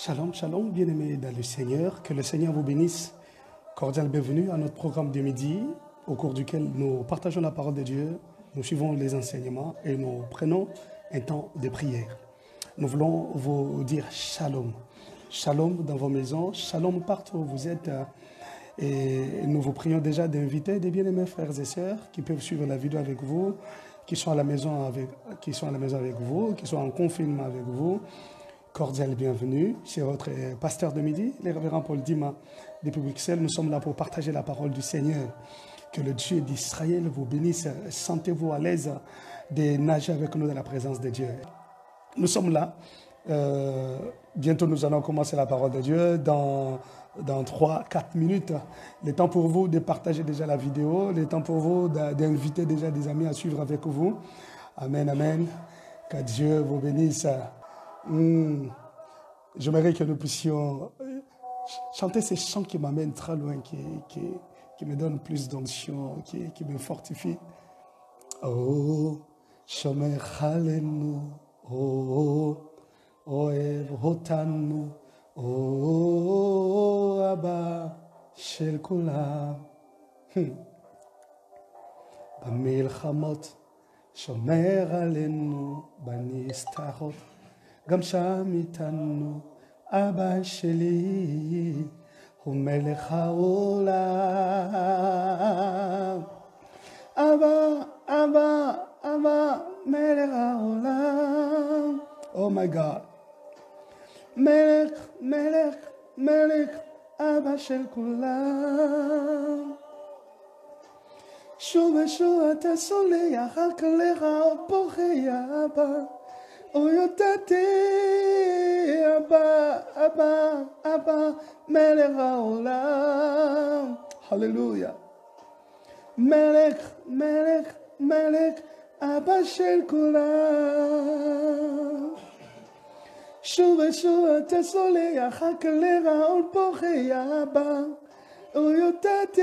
Shalom, shalom, bien-aimés dans le Seigneur. Que le Seigneur vous bénisse. Cordial bienvenue à notre programme de midi, au cours duquel nous partageons la parole de Dieu, nous suivons les enseignements et nous prenons un temps de prière. Nous voulons vous dire shalom. Shalom dans vos maisons, shalom partout où vous êtes. Et nous vous prions déjà d'inviter des bien-aimés frères et sœurs qui peuvent suivre la vidéo avec vous, qui sont à la maison avec vous, qui sont en confinement avec vous. Cordial bienvenue chez votre pasteur de midi, le révérend Paul Dima depuis Bruxelles. Nous sommes là pour partager la parole du Seigneur. Que le Dieu d'Israël vous bénisse. Sentez-vous à l'aise de nager avec nous dans la présence de Dieu. Nous sommes là. Bientôt nous allons commencer la parole de Dieu dans 3-4 minutes. Le temps pour vous de partager déjà la vidéo, le temps pour vous d'inviter déjà des amis à suivre avec vous. Amen, amen. Que Dieu vous bénisse. J'aimerais que nous puissions chanter ces chants qui m'amènent très loin, qui me donnent plus d'onction, qui me fortifient. Oh, Shomer Chalenu, oh, Oev Hotanu, oh, Abba Shel Kulam. Bamilchamot, Shomer Alenu, Banistachot. גם שם איתנו, אבא שלי, הוא מלך העולם. אבא, אבא, אבא, מלך העולם. Oh my God. מלך, מלך, מלך, אבא של כולם. שוב ושוב אתה סולח, רק לך עוד בוכה, אבא. Oyotati, Abba, Abba, Abba, Melech haolam. Hallelujah. Melech, Melech, Melech, Abba shel kulam. Shuv ושוב אתה סולח, רק לך עוד בוכה, Abba. Oyotati.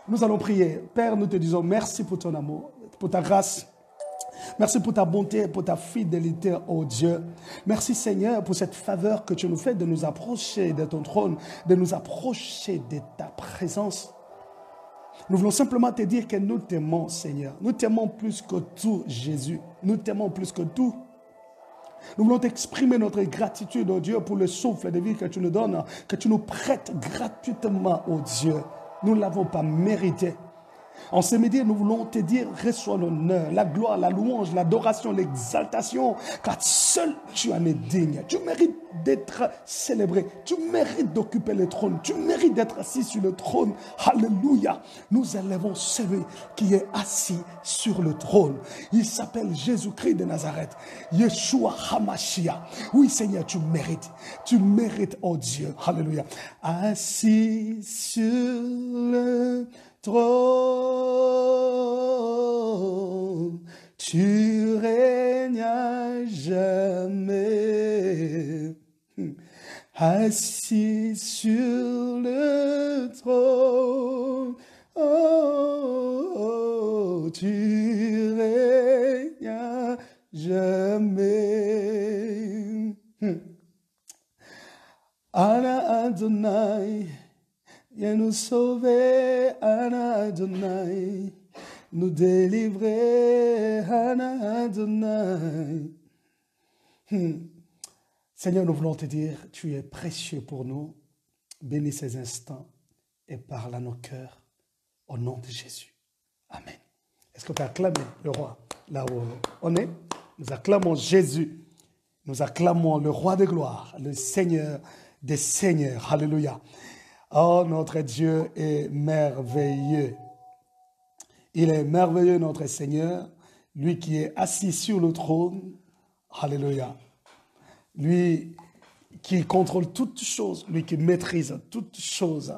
Nous allons prier. Père, nous te disons merci pour ton amour, pour ta grâce. Merci pour ta bonté, pour ta fidélité, oh Dieu. Merci Seigneur pour cette faveur que tu nous fais de nous approcher de ton trône, de nous approcher de ta présence. Nous voulons simplement te dire que nous t'aimons Seigneur. Nous t'aimons plus que tout Jésus. Nous t'aimons plus que tout. Nous voulons t'exprimer notre gratitude, oh Dieu, pour le souffle de vie que tu nous donnes, que tu nous prêtes gratuitement, oh Dieu. Nous ne l'avons pas mérité. En ce midi, nous voulons te dire, reçois l'honneur, la gloire, la louange, l'adoration, l'exaltation, car seul tu en es digne. Tu mérites d'être célébré, tu mérites d'occuper le trône, tu mérites d'être assis sur le trône. Alléluia. Nous élevons celui qui est assis sur le trône. Il s'appelle Jésus-Christ de Nazareth, Yeshua HaMashiach. Oui Seigneur, tu mérites, oh Dieu. Alléluia. Assis sur le trône, tu règnes à jamais. Assis sur le trône, oh, tu règnes à jamais. Ana Adonai, viens nous sauver, Ana Adonai, nous délivrer, Ana Adonai. Seigneur, nous voulons te dire, tu es précieux pour nous. Bénis ces instants et parle à nos cœurs au nom de Jésus. Amen. Est-ce qu'on peut acclamer le roi là où on est? Nous acclamons Jésus. Nous acclamons le roi de gloire, le Seigneur des seigneurs. Alléluia. Oh, notre Dieu est merveilleux. Il est merveilleux, notre Seigneur, lui qui est assis sur le trône. Alléluia. Lui qui contrôle toutes choses, lui qui maîtrise toutes choses.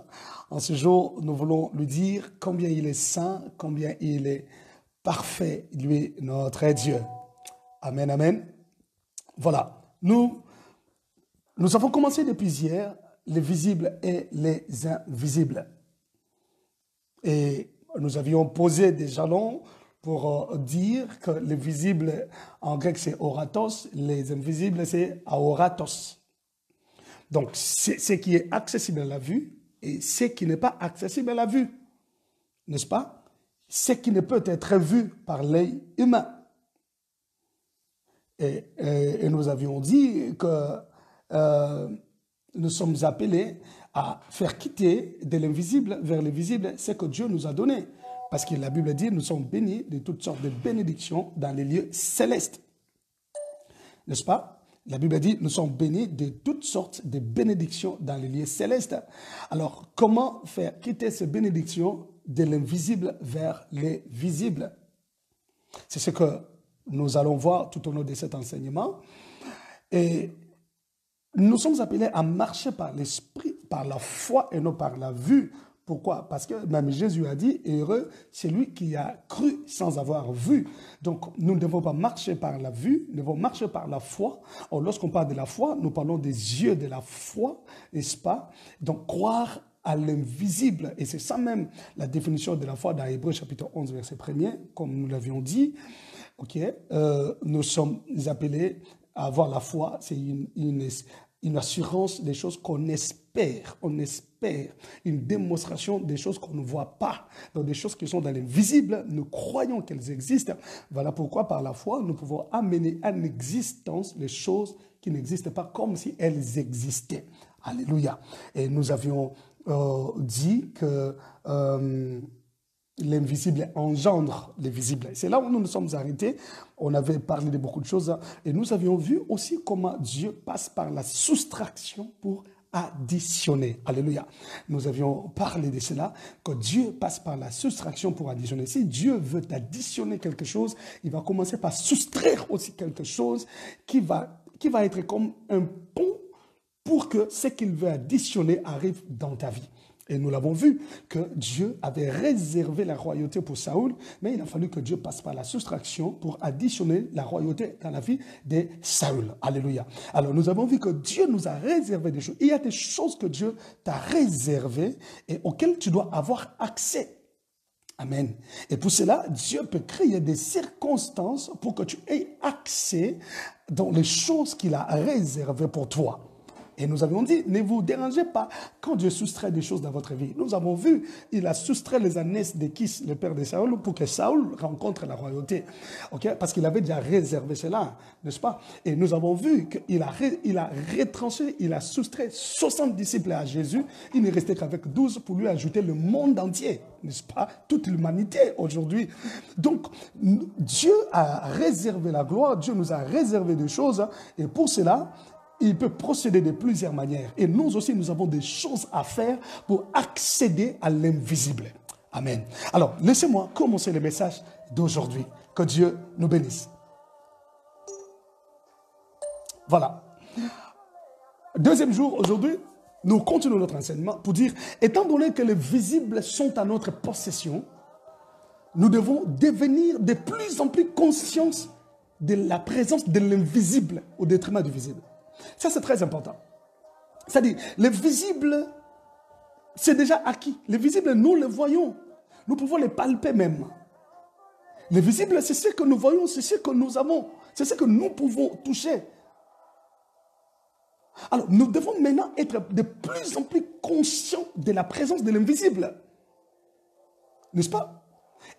En ce jour, nous voulons lui dire combien il est saint, combien il est parfait, lui, notre Dieu. Amen, amen. Voilà. Nous avons commencé depuis hier les visibles et les invisibles. Et nous avions posé des jalons pour dire que les visibles, en grec c'est oratos, les invisibles c'est aoratos. Donc, c'est ce qui est accessible à la vue et ce qui n'est pas accessible à la vue, n'est-ce pas? Ce qui ne peut être vu par l'œil humain. Et nous avions dit que nous sommes appelés à faire quitter de l'invisible vers le visible ce que Dieu nous a donné. Parce que la Bible dit, nous sommes bénis de toutes sortes de bénédictions dans les lieux célestes. N'est-ce pas? La Bible dit, nous sommes bénis de toutes sortes de bénédictions dans les lieux célestes. Alors, comment faire quitter ces bénédictions de l'invisible vers les visibles? C'est ce que nous allons voir tout au long de cet enseignement. Et nous sommes appelés à marcher par l'esprit, par la foi et non par la vue. Pourquoi? Parce que même Jésus a dit, heureux, c'est lui qui a cru sans avoir vu. Donc, nous ne devons pas marcher par la vue, nous devons marcher par la foi. Or, lorsqu'on parle de la foi, nous parlons des yeux de la foi, n'est-ce pas? Donc, croire à l'invisible. Et c'est ça même la définition de la foi dans Hébreux chapitre 11, verset 1er, comme nous l'avions dit. Okay? Nous sommes appelés à avoir la foi, c'est une assurance des choses qu'on espère. On espère une démonstration des choses qu'on ne voit pas. Donc des choses qui sont dans l'invisible, nous croyons qu'elles existent. Voilà pourquoi par la foi, nous pouvons amener à l'existence les choses qui n'existent pas comme si elles existaient. Alléluia. Et nous avions dit que l'invisible engendre les visibles. C'est là où nous nous sommes arrêtés. On avait parlé de beaucoup de choses. Et nous avions vu aussi comment Dieu passe par la soustraction pour additionner. Alléluia. Nous avions parlé de cela, que Dieu passe par la soustraction pour additionner. Si Dieu veut additionner quelque chose, il va commencer par soustraire aussi quelque chose qui va être comme un pont pour que ce qu'il veut additionner arrive dans ta vie. Et nous l'avons vu que Dieu avait réservé la royauté pour Saül, mais il a fallu que Dieu passe par la soustraction pour additionner la royauté dans la vie de Saül. Alléluia. Alors nous avons vu que Dieu nous a réservé des choses. Il y a des choses que Dieu t'a réservées et auxquelles tu dois avoir accès. Amen. Et pour cela, Dieu peut créer des circonstances pour que tu aies accès dans les choses qu'il a réservées pour toi. Et nous avions dit, ne vous dérangez pas quand Dieu soustrait des choses dans votre vie. Nous avons vu, il a soustrait les ânesse de Kis, le père de Saül, pour que Saül rencontre la royauté. Okay? Parce qu'il avait déjà réservé cela, n'est-ce pas? Et nous avons vu qu'il a retranché, il a soustrait 60 disciples à Jésus. Il ne restait qu'avec 12 pour lui ajouter le monde entier, n'est-ce pas? Toute l'humanité aujourd'hui. Donc, Dieu a réservé la gloire, Dieu nous a réservé des choses. Et pour cela, il peut procéder de plusieurs manières. Et nous aussi, nous avons des choses à faire pour accéder à l'invisible. Amen. Alors, laissez-moi commencer le message d'aujourd'hui. Que Dieu nous bénisse. Voilà. Deuxième jour, aujourd'hui, nous continuons notre enseignement pour dire, étant donné que les visibles sont à notre possession, nous devons devenir de plus en plus conscients de la présence de l'invisible au détriment du visible. Ça, c'est très important. C'est-à-dire, le visible, c'est déjà acquis. Le visible, nous le voyons. Nous pouvons le palper même. Le visible, c'est ce que nous voyons, c'est ce que nous avons. C'est ce que nous pouvons toucher. Alors, nous devons maintenant être de plus en plus conscients de la présence de l'invisible. N'est-ce pas?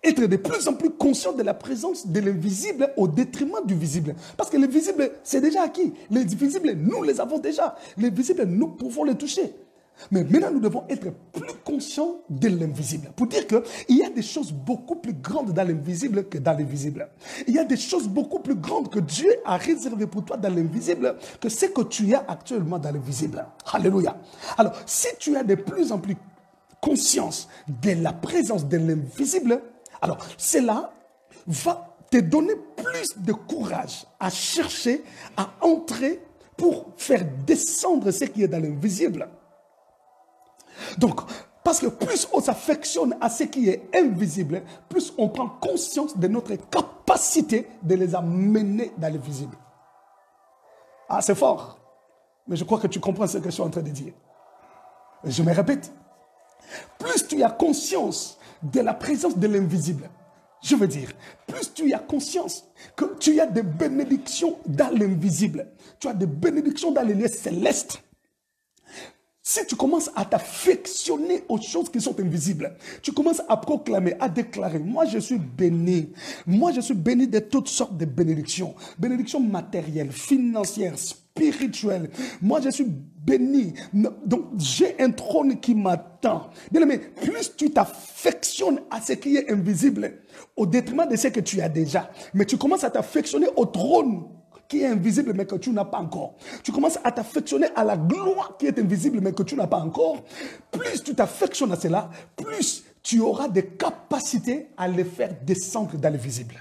Être de plus en plus conscient de la présence de l'invisible au détriment du visible. Parce que le visible, c'est déjà acquis. Les visibles, nous les avons déjà. Les visibles, nous pouvons les toucher. Mais maintenant, nous devons être plus conscients de l'invisible. Pour dire qu'il y a des choses beaucoup plus grandes dans l'invisible que dans l'invisible. Il y a des choses beaucoup plus grandes que Dieu a réservées pour toi dans l'invisible que ce que tu as actuellement dans l'invisible. Alléluia. Alors, si tu as de plus en plus conscience de la présence de l'invisible, alors cela va te donner plus de courage à chercher, à entrer pour faire descendre ce qui est dans l'invisible. Donc, parce que plus on s'affectionne à ce qui est invisible, plus on prend conscience de notre capacité de les amener dans le visible. Ah, c'est fort. Mais je crois que tu comprends ce que je suis en train de dire. Je me répète. Plus tu as conscience de la présence de l'invisible, Je veux dire, plus tu as conscience que tu as des bénédictions dans l'invisible, tu as des bénédictions dans les lieux célestes. Si tu commences à t'affectionner aux choses qui sont invisibles, tu commences à proclamer, à déclarer, moi je suis béni. Moi je suis béni de toutes sortes de bénédictions. Bénédictions matérielles, financières, spirituelles. Moi je suis béni. Donc j'ai un trône qui m'attend. Bien aimé, plus tu t'affectionnes à ce qui est invisible, au détriment de ce que tu as déjà, mais tu commences à t'affectionner au trône qui est invisible mais que tu n'as pas encore. Tu commences à t'affectionner à la gloire qui est invisible mais que tu n'as pas encore. Plus tu t'affectionnes à cela, plus tu auras des capacités à les faire descendre dans le visible.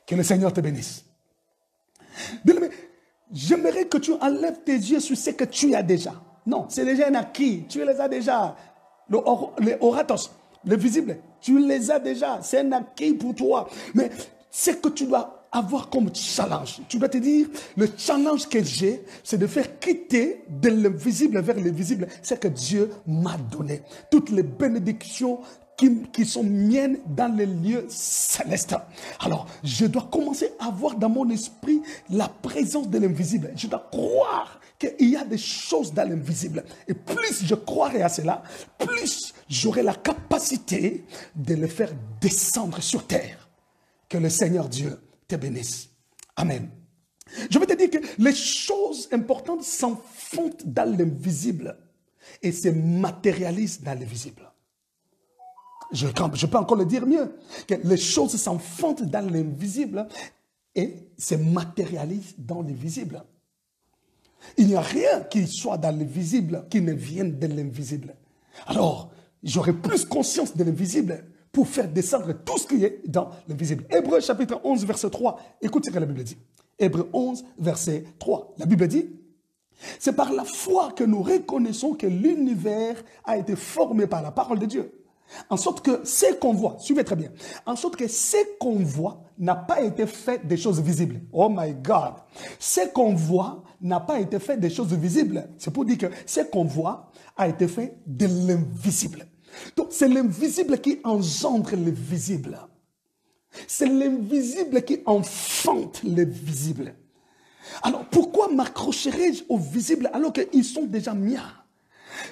Que le Seigneur te bénisse. Bien-aimé, j'aimerais que tu enlèves tes yeux sur ce que tu as déjà. Non, c'est déjà un acquis. Tu les as déjà. Les oratos, le visible, tu les as déjà. C'est un acquis pour toi. Mais ce que tu dois avoir comme challenge, tu dois te dire, le challenge que j'ai, c'est de faire quitter de l'invisible vers le visible ce que Dieu m'a donné. Toutes les bénédictions qui sont miennes dans les lieux célestes. Alors, je dois commencer à voir dans mon esprit la présence de l'invisible. Je dois croire qu'il y a des choses dans l'invisible. Et plus je croirai à cela, plus j'aurai la capacité de les faire descendre sur terre. Que le Seigneur Dieu te bénisse. Amen. Je vais te dire que les choses importantes s'enfont dans l'invisible et se matérialisent dans le visible. Je peux encore le dire mieux, que les choses s'enfant dans l'invisible et se matérialisent dans le visible. Il n'y a rien qui soit dans le visible qui ne vienne de l'invisible. Alors, j'aurai plus conscience de l'invisible pour faire descendre tout ce qui est dans l'invisible. Hébreux chapitre 11, verset 3. Écoute ce que la Bible dit. Hébreux 11, verset 3. La Bible dit, c'est par la foi que nous reconnaissons que l'univers a été formé par la parole de Dieu. En sorte que ce qu'on voit, suivez très bien, en sorte que ce qu'on voit n'a pas été fait des choses visibles. Oh my God! Ce qu'on voit n'a pas été fait des choses visibles. C'est pour dire que ce qu'on voit a été fait de l'invisible. Donc c'est l'invisible qui engendre le visible. C'est l'invisible qui enfante le visible. Alors pourquoi m'accrocherai-je au visible alors qu'ils sont déjà miens?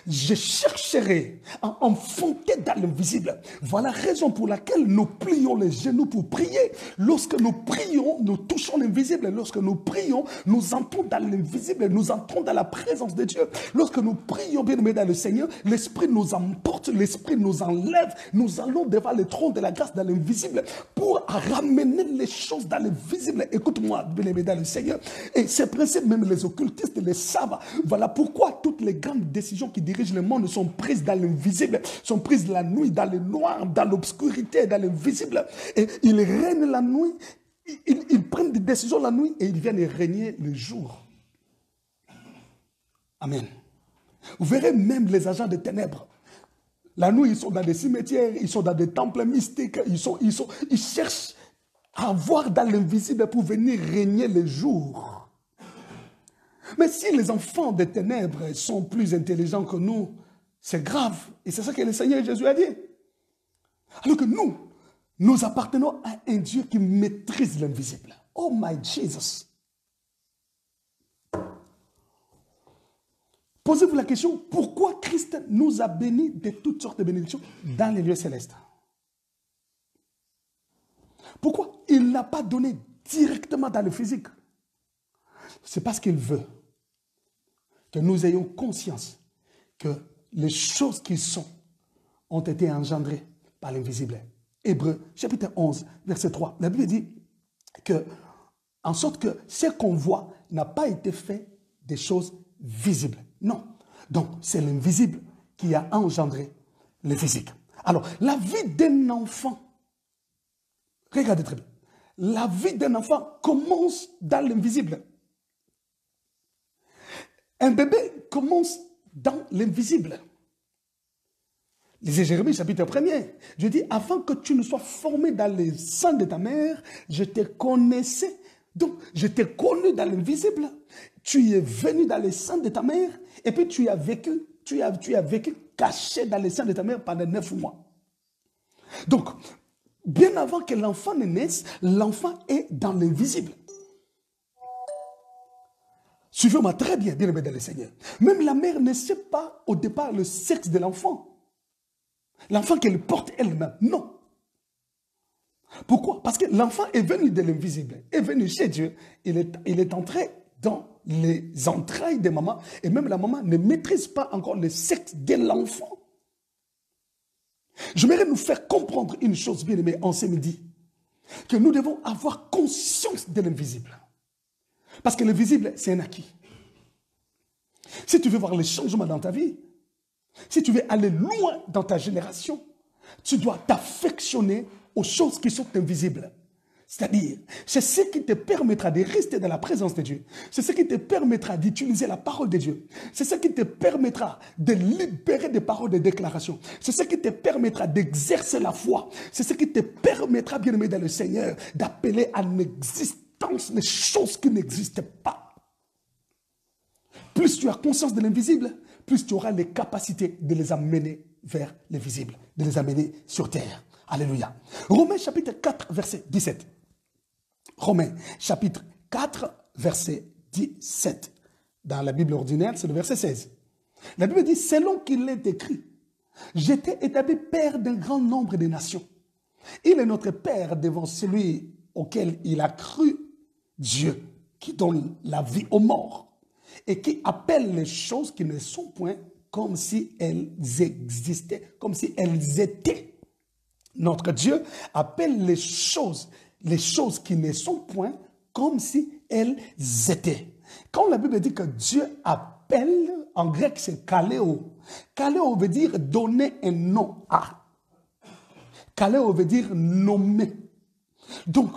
Je chercherai à enfanter dans l'invisible. Voilà la raison pour laquelle nous plions les genoux pour prier. Lorsque nous prions, nous touchons l'invisible. Lorsque nous prions, nous entrons dans l'invisible. Nous entrons dans la présence de Dieu. Lorsque nous prions, bien aimés dans le Seigneur, l'Esprit nous emporte, l'Esprit nous enlève. Nous allons devant le trône de la grâce dans l'invisible pour ramener les choses dans le visible. Écoute-moi, bien aimés dans le Seigneur. Et ces principes, même les occultistes les savent. Voilà pourquoi toutes les grandes décisions qui dirigent le monde sont prises dans l'invisible, sont prises la nuit, dans le noir, dans l'obscurité, dans l'invisible. Et ils règnent la nuit, ils prennent des décisions la nuit et ils viennent régner le jour. Amen. Vous verrez même les agents des ténèbres. La nuit, ils sont dans des cimetières, ils sont dans des temples mystiques, ils cherchent à voir dans l'invisible pour venir régner le jour. Mais si les enfants des ténèbres sont plus intelligents que nous, c'est grave. Et c'est ça que le Seigneur Jésus a dit. Alors que nous appartenons à un Dieu qui maîtrise l'invisible. Oh my Jesus. Posez-vous la question, pourquoi Christ nous a bénis de toutes sortes de bénédictions dans les lieux célestes? Pourquoi il n'a pas donné directement dans le physique? C'est parce qu'il veut que nous ayons conscience que les choses qui sont ont été engendrées par l'invisible. Hébreux, chapitre 11, verset 3. La Bible dit que, en sorte que ce qu'on voit n'a pas été fait des choses visibles. Non. Donc, c'est l'invisible qui a engendré le physique. Alors, la vie d'un enfant, regardez très bien, la vie d'un enfant commence dans l'invisible. Un bébé commence dans l'invisible. Lisez Jérémie, chapitre 1er. Je dis, avant que tu ne sois formé dans les seins de ta mère, je te connaissais. Donc, je t'ai connu dans l'invisible. Tu es venu dans les seins de ta mère. Et puis, tu as vécu caché dans les seins de ta mère pendant 9 mois. Donc, Bien avant que l'enfant ne naisse, l'enfant est dans l'invisible. Suivez-moi très bien, bien-aimés dans le Seigneur. Même la mère ne sait pas au départ le sexe de l'enfant. L'enfant qu'elle porte elle-même, non. Pourquoi? Parce que l'enfant est venu de l'invisible, est venu chez Dieu. Il est entré dans les entrailles de maman. Et même la maman ne maîtrise pas encore le sexe de l'enfant. J'aimerais nous faire comprendre une chose, bien-aimés, en ce midi. Que nous devons avoir conscience de l'invisible. Parce que le visible, c'est un acquis. Si tu veux voir les changements dans ta vie, si tu veux aller loin dans ta génération, tu dois t'affectionner aux choses qui sont invisibles. C'est-à-dire, c'est ce qui te permettra de rester dans la présence de Dieu. C'est ce qui te permettra d'utiliser la parole de Dieu. C'est ce qui te permettra de libérer des paroles de déclaration. C'est ce qui te permettra d'exercer la foi. C'est ce qui te permettra, bien-aimé dans le Seigneur, d'appeler à l'existence les choses qui n'existent pas. Plus tu as conscience de l'invisible, plus tu auras les capacités de les amener vers le visible, de les amener sur terre. Alléluia. Romains chapitre 4, verset 17. Romains chapitre 4, verset 17. Dans la Bible ordinaire, c'est le verset 16. La Bible dit, selon qu'il est écrit, j'étais établi père d'un grand nombre de nations. Il est notre père devant celui auquel il a cru, Dieu, qui donne la vie aux morts et qui appelle les choses qui ne sont point comme si elles existaient, comme si elles étaient. Notre Dieu appelle les choses qui ne sont point comme si elles étaient. Quand la Bible dit que Dieu appelle, en grec c'est kaleo. Kaleo veut dire donner un nom à. Kaleo veut dire nommer. Donc,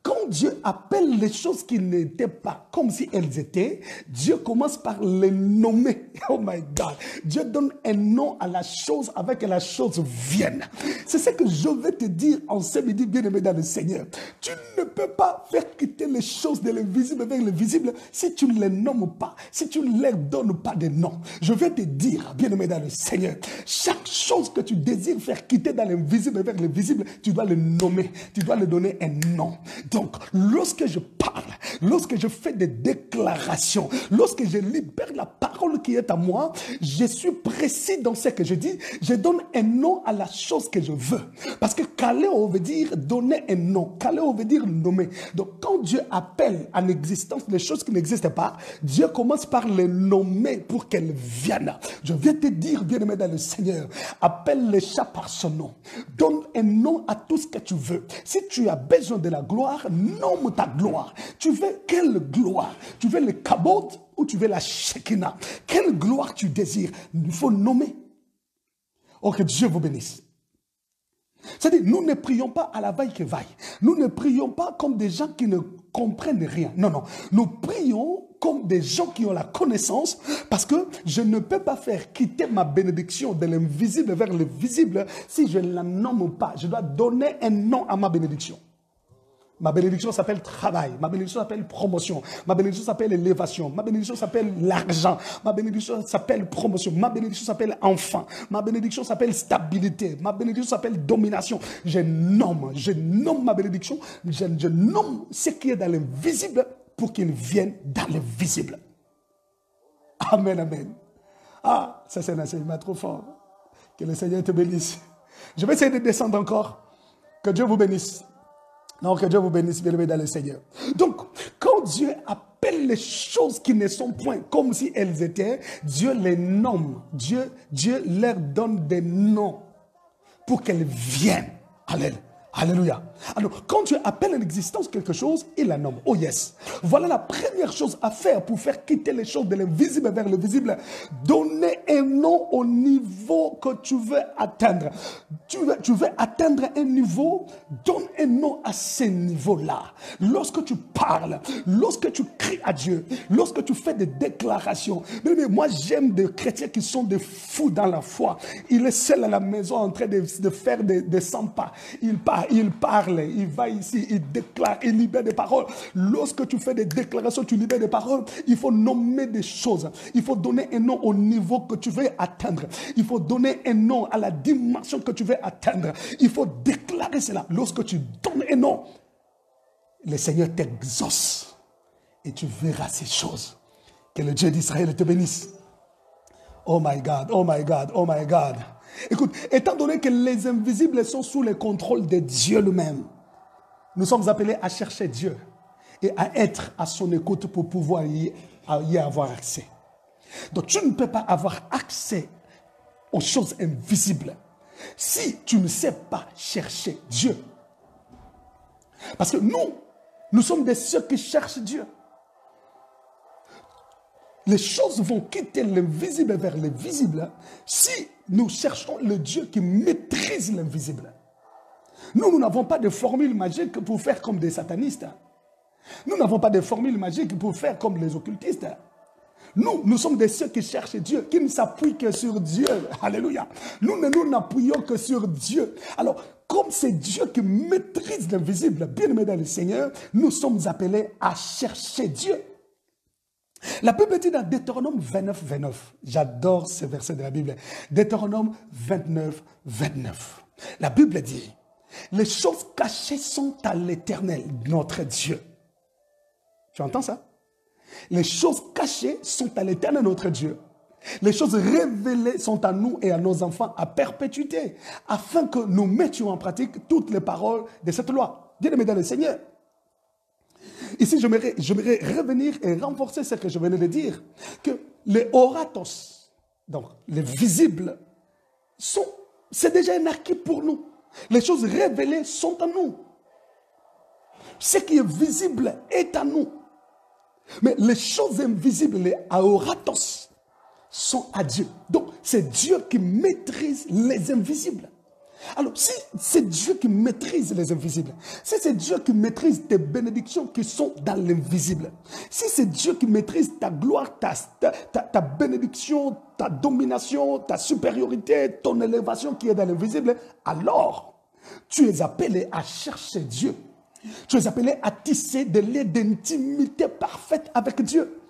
quand Dieu appelle les choses qui n'étaient pas comme si elles étaient, Dieu commence par les nommer. Oh my God. Dieu donne un nom à la chose avec que la chose vienne. C'est ce que je vais te dire en ce midi, bien-aimé dans le Seigneur. Tu ne peux pas faire quitter les choses de l'invisible vers le visible si tu ne les nommes pas, si tu ne leur donnes pas de nom. Je vais te dire, bien-aimé dans le Seigneur, chaque chose que tu désires faire quitter dans l'invisible vers le visible, tu dois le nommer, tu dois lui donner un nom. Donc, lorsque je parle, lorsque je fais des déclarations, lorsque je libère la parole qui est à moi, je suis précis dans ce que je dis. Je donne un nom à la chose que je veux. Parce que kaleo veut dire donner un nom. Kaleo veut dire nommer. Donc, quand Dieu appelle en existence les choses qui n'existent pas, Dieu commence par les nommer pour qu'elles viennent. Je viens te dire, bien-aimé dans le Seigneur, appelle les chats par son nom. Donne un nom à tout ce que tu veux. Si tu as besoin de la gloire, nomme ta gloire. Tu veux quelle gloire? Tu veux le kabod ou tu veux la shekinah? Quelle gloire tu désires? Il faut nommer. Oh, que Dieu vous bénisse. C'est-à-dire, nous ne prions pas à la vaille que vaille. Nous ne prions pas comme des gens qui ne comprennent rien. Non, non. Nous prions comme des gens qui ont la connaissance, parce que je ne peux pas faire quitter ma bénédiction de l'invisible vers le visible si je ne la nomme pas. Je dois donner un nom à ma bénédiction. Ma bénédiction s'appelle travail, ma bénédiction s'appelle promotion, ma bénédiction s'appelle élévation, ma bénédiction s'appelle l'argent, ma bénédiction s'appelle promotion, ma bénédiction s'appelle enfant, ma bénédiction s'appelle stabilité, ma bénédiction s'appelle domination. Je nomme ma bénédiction, je nomme ce qui est dans l'invisible pour qu'il vienne dans le visible. Amen, amen. Ah, ça c'est un enseignement trop fort. Que le Seigneur te bénisse. Je vais essayer de descendre encore. Que Dieu vous bénisse. Non, que Dieu vous bénisse, bien-aimés dans le Seigneur. Donc, quand Dieu appelle les choses qui ne sont point comme si elles étaient, Dieu les nomme. Dieu leur donne des noms pour qu'elles viennent. Alléluia. Alors, quand Dieu appelle en existence quelque chose, il la nomme. Oh yes. Voilà la première chose à faire pour faire quitter les choses de l'invisible vers le visible. Donner un nom au niveau que tu veux atteindre. Tu veux atteindre un niveau, donne un nom à ce niveau-là. Lorsque tu parles, lorsque tu cries à Dieu, lorsque tu fais des déclarations. Mais moi, j'aime des chrétiens qui sont des fous dans la foi. Il est seul à la maison en train de faire des 100 pas. Il part. il parle, il va ici, il déclare, il libère des paroles. Lorsque tu fais des déclarations, tu libères des paroles, il faut nommer des choses. Il faut donner un nom au niveau que tu veux atteindre. Il faut donner un nom à la dimension que tu veux atteindre. Il faut déclarer cela. Lorsque tu donnes un nom, le Seigneur t'exauce et tu verras ces choses. Que le Dieu d'Israël te bénisse. Oh my God, oh my God, oh my God. Écoute, étant donné que les invisibles sont sous le contrôle de Dieu lui-même, nous sommes appelés à chercher Dieu et à être à son écoute pour pouvoir y avoir accès. Donc tu ne peux pas avoir accès aux choses invisibles si tu ne sais pas chercher Dieu. Parce que nous sommes de ceux qui cherchent Dieu. Les choses vont quitter l'invisible vers le visible si nous cherchons le Dieu qui maîtrise l'invisible. Nous n'avons pas de formule magique pour faire comme des satanistes. Nous n'avons pas de formule magique pour faire comme les occultistes. Nous sommes de ceux qui cherchent Dieu, qui ne s'appuient que sur Dieu. Alléluia. Nous ne nous n'appuyons que sur Dieu. Alors, comme c'est Dieu qui maîtrise l'invisible, bien-aimés dans le Seigneur, nous sommes appelés à chercher Dieu. La Bible dit dans Deutéronome 29, 29, j'adore ce verset de la Bible, Deutéronome 29, 29. La Bible dit, les choses cachées sont à l'Éternel, notre Dieu. Tu entends ça? Les choses cachées sont à l'Éternel, notre Dieu. Les choses révélées sont à nous et à nos enfants à perpétuité, afin que nous mettions en pratique toutes les paroles de cette loi. Bien-aimés dans le Seigneur. Ici, j'aimerais revenir et renforcer ce que je venais de dire, que les oratos, donc les visibles, c'est déjà un acquis pour nous. Les choses révélées sont à nous. Ce qui est visible est à nous. Mais les choses invisibles, les aoratos, sont à Dieu. Donc, c'est Dieu qui maîtrise les invisibles. Alors, si c'est Dieu qui maîtrise les invisibles, si c'est Dieu qui maîtrise tes bénédictions qui sont dans l'invisible, si c'est Dieu qui maîtrise ta gloire, ta bénédiction, ta domination, ta supériorité, ton élévation qui est dans l'invisible, alors tu es appelé à chercher Dieu. Tu es appelé à tisser des liens d'intimité parfaite avec Dieu.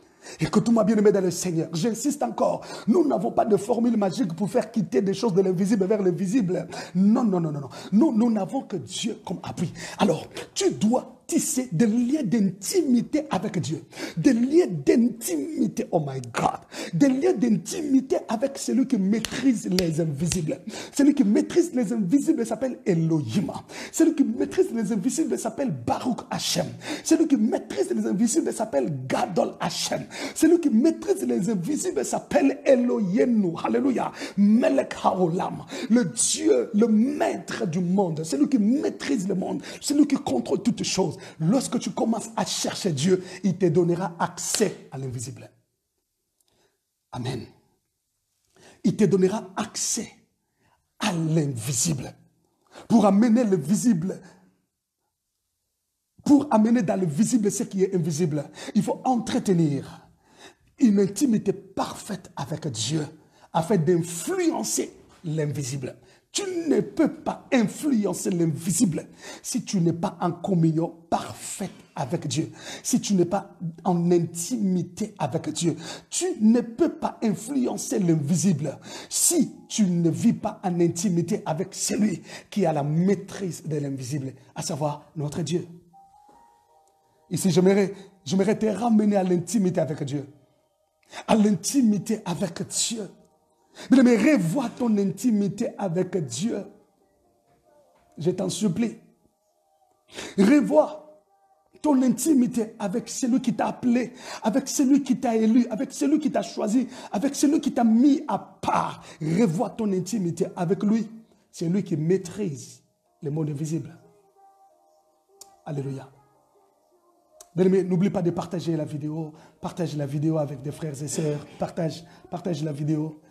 Écoute-moi, bien-aimé dans le Seigneur, j'insiste encore, nous n'avons pas de formule magique pour faire quitter des choses de l'invisible vers le visible. Non, non, non, non, non. Nous n'avons que Dieu comme appui. Alors, tu dois tisser des liens d'intimité avec Dieu. Des liens d'intimité, oh my God. Des liens d'intimité avec celui qui maîtrise les invisibles. Celui qui maîtrise les invisibles s'appelle Elohim. Celui qui maîtrise les invisibles s'appelle Baruch Hashem. Celui qui maîtrise les invisibles s'appelle Gadol Hashem. Celui qui maîtrise les invisibles s'appelle Elohenu. Alléluia. Melech Haolam. Le Dieu, le maître du monde. Celui qui maîtrise le monde. Celui qui contrôle toutes choses. Lorsque tu commences à chercher Dieu, il te donnera accès à l'invisible. Amen. Il te donnera accès à l'invisible. Pour amener le visible, pour amener dans le visible ce qui est invisible, il faut entretenir une intimité parfaite avec Dieu afin d'influencer l'invisible. Tu ne peux pas influencer l'invisible si tu n'es pas en communion parfaite avec Dieu. Si tu n'es pas en intimité avec Dieu. Tu ne peux pas influencer l'invisible si tu ne vis pas en intimité avec celui qui a la maîtrise de l'invisible, à savoir notre Dieu. Ici, j'aimerais te ramener à l'intimité avec Dieu. À l'intimité avec Dieu. Mais revois ton intimité avec Dieu. Je t'en supplie. Revois ton intimité avec celui qui t'a appelé, avec celui qui t'a élu, avec celui qui t'a choisi, avec celui qui t'a mis à part. Revois ton intimité avec lui. C'est lui qui maîtrise les mondes invisibles. Alléluia. Bien-aimé, n'oublie pas de partager la vidéo. Partage la vidéo avec des frères et sœurs. Partage la vidéo.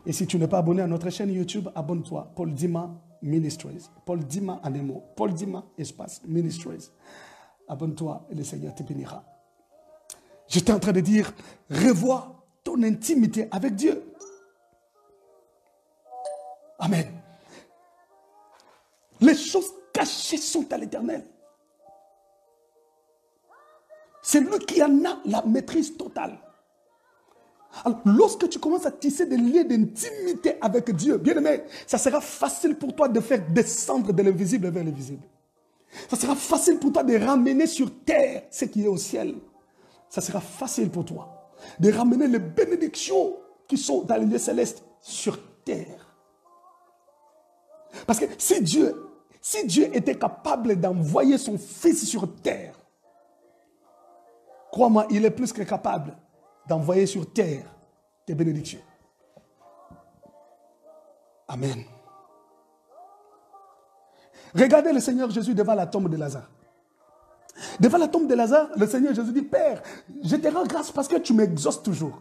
Et si tu n'es pas abonné à notre chaîne YouTube, abonne-toi. Paul Dima Ministries. Paul Dima en un mot. Paul Dima espace Ministries. Abonne-toi et le Seigneur te bénira. J'étais en train de dire, revois ton intimité avec Dieu. Amen. Les choses cachés sont à l'Éternel. C'est lui qui en a la maîtrise totale. Alors, lorsque tu commences à tisser des liens d'intimité avec Dieu, bien aimé, ça sera facile pour toi de faire descendre de l'invisible vers le visible. Ça sera facile pour toi de ramener sur terre ce qui est au ciel. Ça sera facile pour toi de ramener les bénédictions qui sont dans les lieux célestes sur terre. Parce que si Dieu était capable d'envoyer son Fils sur terre, crois-moi, il est plus que capable d'envoyer sur terre des bénédictions. Amen. Regardez le Seigneur Jésus devant la tombe de Lazare. Devant la tombe de Lazare, le Seigneur Jésus dit, Père, je te rends grâce parce que tu m'exauces toujours.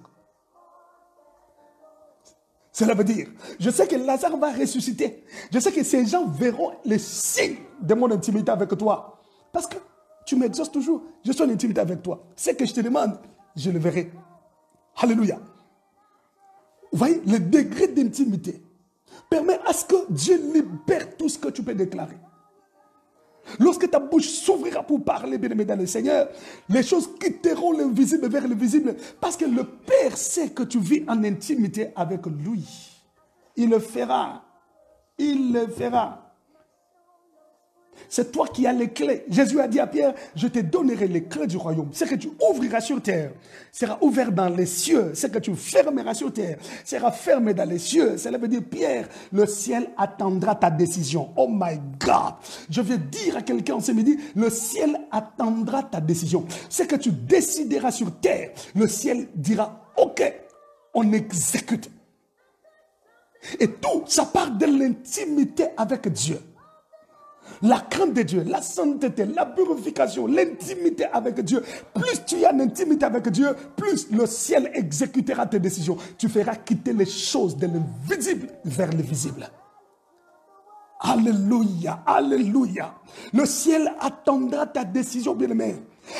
Cela veut dire, je sais que Lazare va ressusciter. Je sais que ces gens verront les signes de mon intimité avec toi. Parce que tu m'exauces toujours. Je suis en intimité avec toi. Ce que je te demande, je le verrai. Alléluia. Vous voyez, le degré d'intimité permet à ce que Dieu libère tout ce que tu peux déclarer. Lorsque ta bouche s'ouvrira pour parler, bien-aimé dans le Seigneur, les choses quitteront l'invisible vers le visible. Parce que le Père sait que tu vis en intimité avec lui. Il le fera. Il le fera. C'est toi qui as les clés. Jésus a dit à Pierre, je te donnerai les clés du royaume. Ce que tu ouvriras sur terre sera ouvert dans les cieux. Ce que tu fermeras sur terre sera fermé dans les cieux. Cela veut dire, Pierre, le ciel attendra ta décision. Oh my God. Je vais dire à quelqu'un ce midi, le ciel attendra ta décision. Ce que tu décideras sur terre, le ciel dira, ok, on exécute. Et tout, ça part de l'intimité avec Dieu. La crainte de Dieu, la sainteté, la purification, l'intimité avec Dieu. Plus tu as l'intimité avec Dieu, plus le ciel exécutera tes décisions. Tu feras quitter les choses de l'invisible vers le visible. Alléluia, alléluia. Le ciel attendra ta décision, bien-aimé.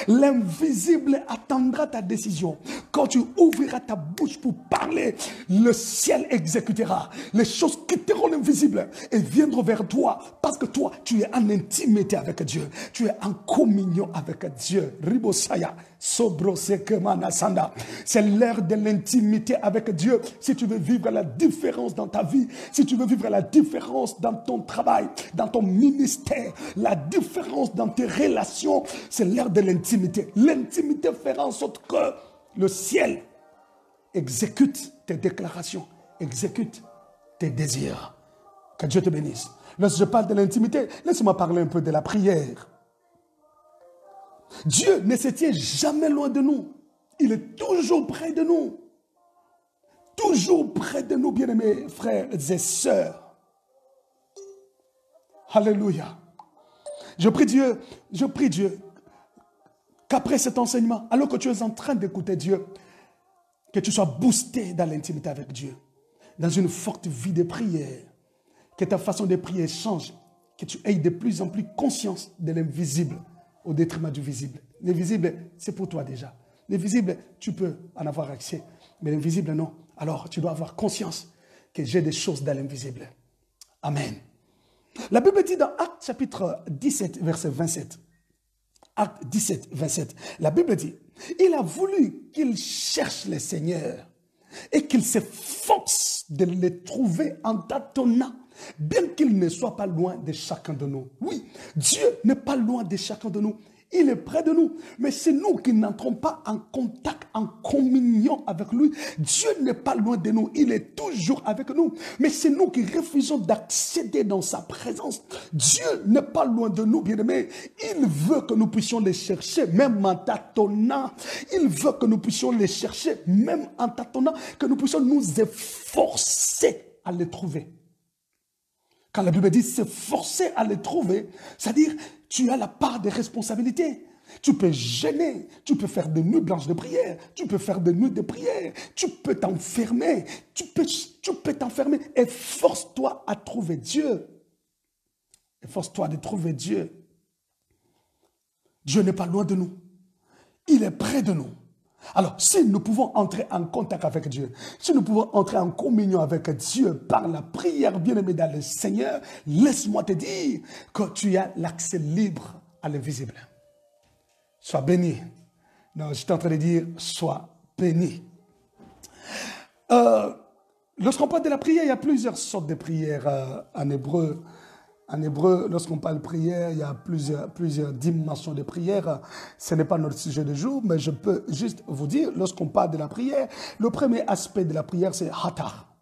L'invisible attendra ta décision. Quand tu ouvriras ta bouche pour parler, le ciel exécutera. Les choses quitteront l'invisible et viendront vers toi. Parce que toi, tu es en intimité avec Dieu. Tu es en communion avec Dieu. Ribosaya, Sobrosekemanasanda. C'est l'heure de l'intimité avec Dieu. Si tu veux vivre la différence dans ta vie, si tu veux vivre la différence dans ton travail, dans ton ministère, la différence dans tes relations, c'est l'heure de l'intimité. L'intimité fera en sorte que le ciel exécute tes déclarations, exécute tes désirs. Que Dieu te bénisse. Lorsque je parle de l'intimité, laisse-moi parler un peu de la prière. Dieu ne se tient jamais loin de nous. Il est toujours près de nous. Toujours près de nous, bien-aimés frères et sœurs. Alléluia. Je prie Dieu, qu'après cet enseignement, alors que tu es en train d'écouter Dieu, que tu sois boosté dans l'intimité avec Dieu, dans une forte vie de prière, que ta façon de prier change, que tu aies de plus en plus conscience de l'invisible au détriment du visible. L'invisible, c'est pour toi déjà. L'invisible, tu peux en avoir accès, mais l'invisible, non. Alors, tu dois avoir conscience que j'ai des choses dans l'invisible. Amen. La Bible dit dans Actes chapitre 17, verset 27, Acte 17, 27, la Bible dit, il a voulu qu'il cherche le Seigneur et qu'il s'efforce de les trouver en tâtonnant, bien qu'il ne soit pas loin de chacun de nous. Oui, Dieu n'est pas loin de chacun de nous. Il est près de nous. Mais c'est nous qui n'entrons pas en contact, en communion avec lui. Dieu n'est pas loin de nous. Il est toujours avec nous. Mais c'est nous qui refusons d'accéder dans sa présence. Dieu n'est pas loin de nous, bien-aimés. Il veut que nous puissions les chercher, même en tâtonnant. Il veut que nous puissions les chercher, même en tâtonnant, que nous puissions nous efforcer à les trouver. Quand la Bible dit s'efforcer à les trouver, c'est-à-dire tu as la part des responsabilités. Tu peux gêner, tu peux faire des nuits blanches de prière, tu peux faire des nuits de prière, tu peux t'enfermer, tu peux t'enfermer. Efforce-toi à trouver Dieu. Efforce-toi de trouver Dieu. Dieu n'est pas loin de nous. Il est près de nous. Alors, si nous pouvons entrer en contact avec Dieu, si nous pouvons entrer en communion avec Dieu par la prière bien-aimée dans le Seigneur, laisse-moi te dire que tu as l'accès libre à l'invisible. Sois béni. Non, je suis en train de dire, sois béni. Lorsqu'on parle de la prière, il y a plusieurs sortes de prières en hébreu. En hébreu, lorsqu'on parle de prière, il y a plusieurs dimensions de prière. Ce n'est pas notre sujet de jour, mais je peux juste vous dire, lorsqu'on parle de la prière, le premier aspect de la prière, c'est hatar.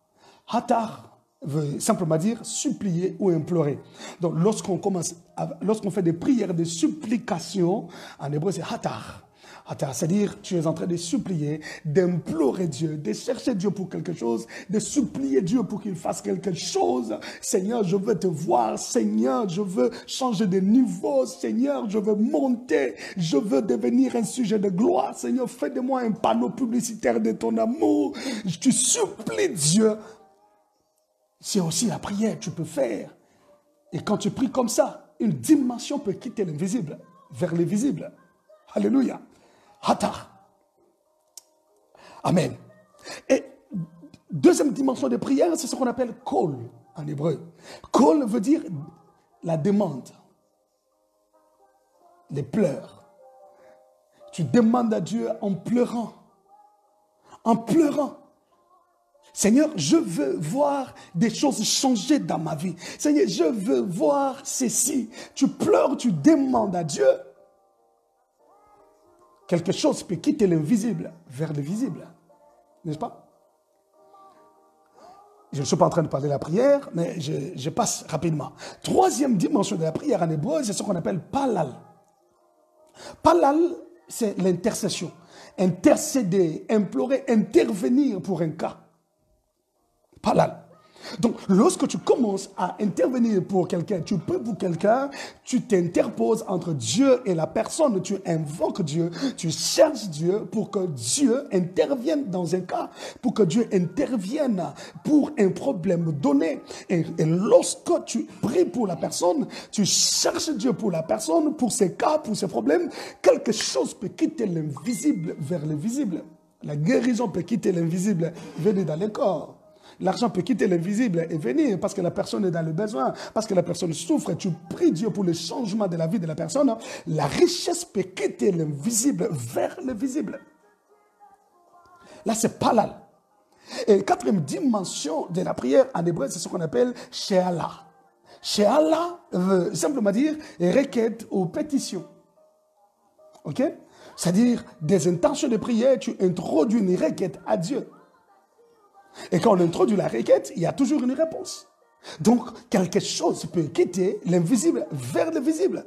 Hatar veut simplement dire supplier ou implorer. Donc, lorsqu'on fait des prières de supplication, en hébreu, c'est hatar. C'est-à-dire, tu es en train de supplier, d'implorer Dieu, de chercher Dieu pour quelque chose, de supplier Dieu pour qu'il fasse quelque chose. Seigneur, je veux te voir. Seigneur, je veux changer de niveau. Seigneur, je veux monter. Je veux devenir un sujet de gloire. Seigneur, fais de moi un panneau publicitaire de ton amour. Tu supplies Dieu. C'est aussi la prière que tu peux faire. Et quand tu pries comme ça, une dimension peut quitter l'invisible vers le visible. Alléluia. Hatar. Amen. Et deuxième dimension de prière, c'est ce qu'on appelle kol en hébreu. Kol veut dire la demande, les pleurs. Tu demandes à Dieu en pleurant. En pleurant. Seigneur, je veux voir des choses changer dans ma vie. Seigneur, je veux voir ceci. Tu pleures, tu demandes à Dieu. Quelque chose peut quitter l'invisible vers le visible. N'est-ce pas? Je ne suis pas en train de parler de la prière, mais je passe rapidement. Troisième dimension de la prière en hébreu, c'est ce qu'on appelle palal. Palal, c'est l'intercession. Intercéder, implorer, intervenir pour un cas. Palal. Donc, lorsque tu commences à intervenir pour quelqu'un, tu pries pour quelqu'un, tu t'interposes entre Dieu et la personne, tu invoques Dieu, tu cherches Dieu pour que Dieu intervienne dans un cas, pour que Dieu intervienne pour un problème donné. Et lorsque tu pries pour la personne, tu cherches Dieu pour la personne, pour ses cas, pour ses problèmes, quelque chose peut quitter l'invisible vers le visible. La guérison peut quitter l'invisible, venir dans le corps. L'argent peut quitter l'invisible et venir parce que la personne est dans le besoin, parce que la personne souffre. Tu pries Dieu pour le changement de la vie de la personne. La richesse peut quitter l'invisible vers le visible. Là, c'est palal. Et quatrième dimension de la prière en hébreu, c'est ce qu'on appelle she'ala. She'ala veut simplement dire requête ou pétition. Ok? C'est-à-dire des intentions de prière, tu introduis une requête à Dieu. Et quand on introduit la requête, il y a toujours une réponse. Donc, quelque chose peut quitter l'invisible vers le visible.